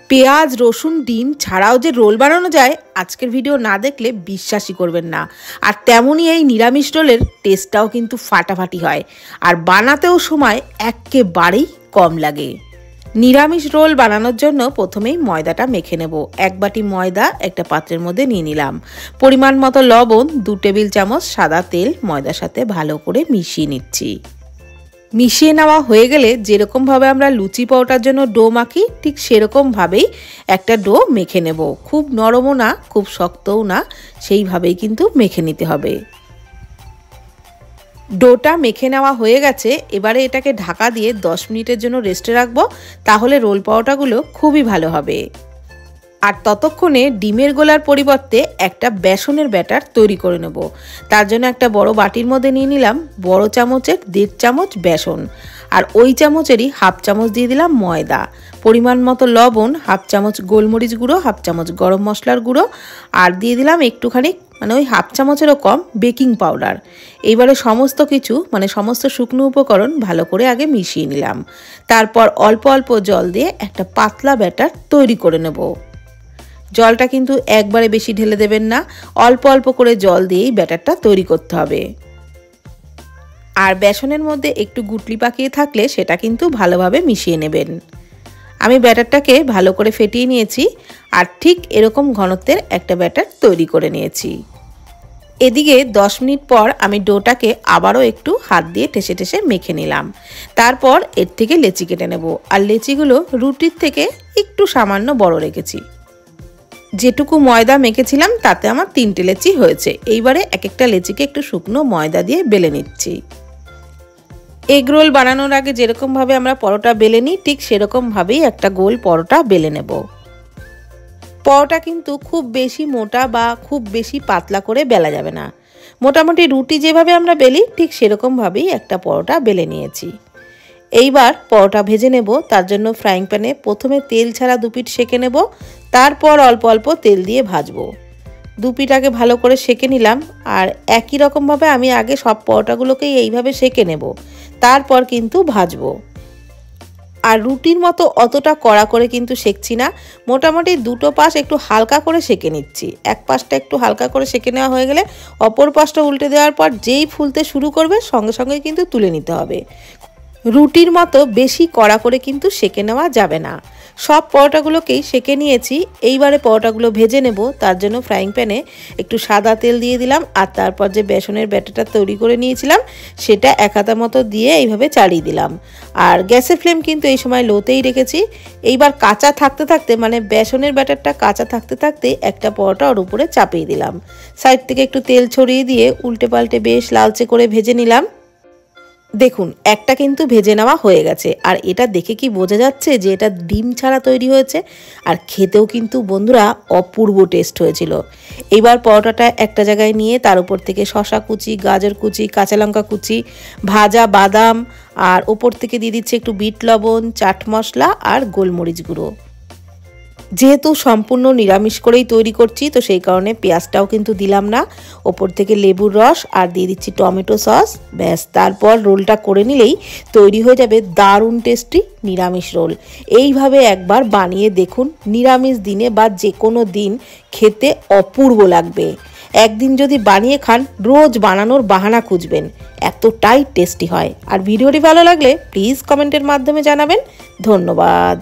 পেঁয়াজ রসুন ডিম ছাড়াও যে রোল বানানো যায় আজকের ভিডিও না দেখলে বিশ্বাসই করবেন না। আর তেমনই এই নিরামিষ রোলের টেস্টটাও কিন্তু ফাটাফাটি হয়, আর বানাতেও সময় একেবারেই কম লাগে। নিরামিষ রোল বানানোর জন্য প্রথমেই ময়দাটা মেখে নেব। 1 বাটি ময়দা একটা পাত্রের মধ্যে নিয়ে নিলাম। পরিমাণ মতো লবণ, 2 টেবিল চামচ সাদা তেল ময়দার সাথে ভালো করে মিশিয়ে নিচ্ছি। মিশিয়ে নেওয়া হয়ে গেলে যেরকমভাবে আমরা লুচি পরোটার জন্য ডো মাখি ঠিক সেরকমভাবেই একটা ডো মেখে নেব। খুব নরমও না খুব শক্তও না, সেইভাবেই কিন্তু মেখে নিতে হবে। ডোটা মেখে নেওয়া হয়ে গেছে, এবারে এটাকে ঢাকা দিয়ে 10 মিনিটের জন্য রেস্টে রাখবো, তাহলে রোল পরোটাগুলো খুবই ভালো হবে। আর ততক্ষণে ডিমের গোলার পরিবর্তে একটা বেসনের ব্যাটার তৈরি করে নেব। তার জন্য একটা বড় বাটির মধ্যে নিয়ে নিলাম বড় চামচের 1.5 চামচ বেসন, আর ওই চামচেরই 1/2 চামচ দিয়ে দিলাম ময়দা, পরিমাণ মতো লবণ, 1/2 চামচ গোলমরিচ গুঁড়ো, 1/2 চামচ গরম মশলার গুঁড়ো, আর দিয়ে দিলাম একটুখানি ওই 1/2 চামচেরও কম বেকিং পাউডার। এইবারে সমস্ত কিছু সমস্ত শুকনো উপকরণ ভালো করে আগে মিশিয়ে নিলাম। তারপর অল্প অল্প জল দিয়ে একটা পাতলা ব্যাটার তৈরি করে নেব। জলটা কিন্তু একবারে বেশি ঢেলে দেবেন না, অল্প অল্প করে জল দিয়েই ব্যাটারটা তৈরি করতে হবে। আর বেসনের মধ্যে একটু গুটলি পাকিয়ে থাকলে সেটা কিন্তু ভালোভাবে মিশিয়ে নেবেন। আমি ব্যাটারটাকে ভালো করে ফেটিয়ে নিয়েছি, আর ঠিক এরকম ঘনত্বের একটা ব্যাটার তৈরি করে নিয়েছি। এদিকে 10 মিনিট পর আমি ডোটাকে আবারও একটু হাত দিয়ে ঠেসে ঠেসে মেখে নিলাম। তারপর এর থেকে লেচি কেটে নেব, আর লেচিগুলো রুটির থেকে একটু সামান্য বড় রেখেছি। যেটুকু ময়দা মেখেছিলাম তাতে আমার 3টে লেচি হয়েছে। এইবারে এক একটা লেচিকে একটু শুকনো ময়দা দিয়ে বেলে নিচ্ছি। এগ রোল বানানোর আগে যেরকমভাবে আমরা পরোটা বেলে নিই ঠিক সেরকমভাবেই একটা গোল পরোটা বেলে নেব। পরোটা কিন্তু খুব বেশি মোটা বা খুব বেশি পাতলা করে বেলা যাবে না। মোটামুটি রুটি যেভাবে আমরা বেলি ঠিক সেরকমভাবেই একটা পরোটা বেলে নিয়েছি। এইবার পরোটা ভেজে নেব। তার জন্য ফ্রাইং প্যানে প্রথমে তেল ছাড়া 2 পিঠ সেঁকে নেব, তারপর অল্প অল্প তেল দিয়ে ভাজবো। 2 পিঠ আগে ভালো করে সেঁকে নিলাম, আর একই রকমভাবে আমি আগে সব পরোটাগুলোকেই এইভাবে সেঁকে নেব, তারপর কিন্তু ভাজবো। আর রুটির মতো অতটা কড়া করে কিন্তু সেঁকছি না, মোটামুটি 2টো পাশ একটু হালকা করে সেঁকে নিচ্ছি। এক পাশটা একটু হালকা করে সেঁকে নেওয়া হয়ে গেলে অপর পাশটা উল্টে দেওয়ার পর যেই ফুলতে শুরু করবে সঙ্গে সঙ্গে কিন্তু তুলে নিতে হবে। রুটির মতো বেশি কড়া করে কিন্তু সেঁকে নেওয়া যাবে না। সব পরোটাগুলোকেই সেঁকে নিয়েছি। এইবারে পরোটাগুলো ভেজে নেব। তার জন্য ফ্রাইং প্যানে একটু সাদা তেল দিয়ে দিলাম, আর তারপর যে বেসনের ব্যাটারটা তৈরি করে নিয়েছিলাম সেটা 1 হাতা মতো দিয়ে এইভাবে চালিয়ে দিলাম। আর গ্যাসের ফ্লেম কিন্তু এই সময় লোতেই রেখেছি। এইবার কাঁচা থাকতে থাকতে বেসনের ব্যাটারটা কাঁচা থাকতে থাকতে একটা পরোটা ওর উপরে চাপিয়ে দিলাম। সাইড থেকে একটু তেল ছড়িয়ে দিয়ে উল্টে পাল্টে বেশ লালচে করে ভেজে নিলাম। দেখুন একটা কিন্তু ভেজে নেওয়া হয়ে গেছে, আর এটা দেখে কি বোঝা যাচ্ছে যে এটা ডিম ছাড়া তৈরি হয়েছে, আর খেতেও কিন্তু বন্ধুরা অপূর্ব টেস্ট হয়েছিল। এবার পরোটাটা একটা জায়গায় নিয়ে তার উপর থেকে শসা কুচি, গাজর কুচি, কাঁচা লঙ্কা কুচি, ভাজা বাদাম, আর ওপর থেকে দিয়ে দিচ্ছে একটু বিট লবণ, চাট মশলা আর গোলমরিচ গুঁড়ো। যেহেতু সম্পূর্ণ নিরামিষ করেই তৈরি করছি তো সেই কারণে পেঁয়াজটাও কিন্তু দিলাম না। ওপর থেকে লেবুর রস আর দিয়ে দিচ্ছি টমেটো সস, ব্যাস। তারপর রোলটা করে নিলেই তৈরি হয়ে যাবে দারুণ টেস্টি নিরামিষ রোল। এইভাবে একবার বানিয়ে দেখুন, নিরামিষ দিনে বা যে কোনো দিন খেতে অপূর্ব লাগবে। একদিন যদি বানিয়ে খান রোজ বানানোর বাহানা খুঁজবেন, এতটাই টেস্টি হয়। আর ভিডিওটি ভালো লাগলে প্লিজ কমেন্টের মাধ্যমে জানাবেন। ধন্যবাদ।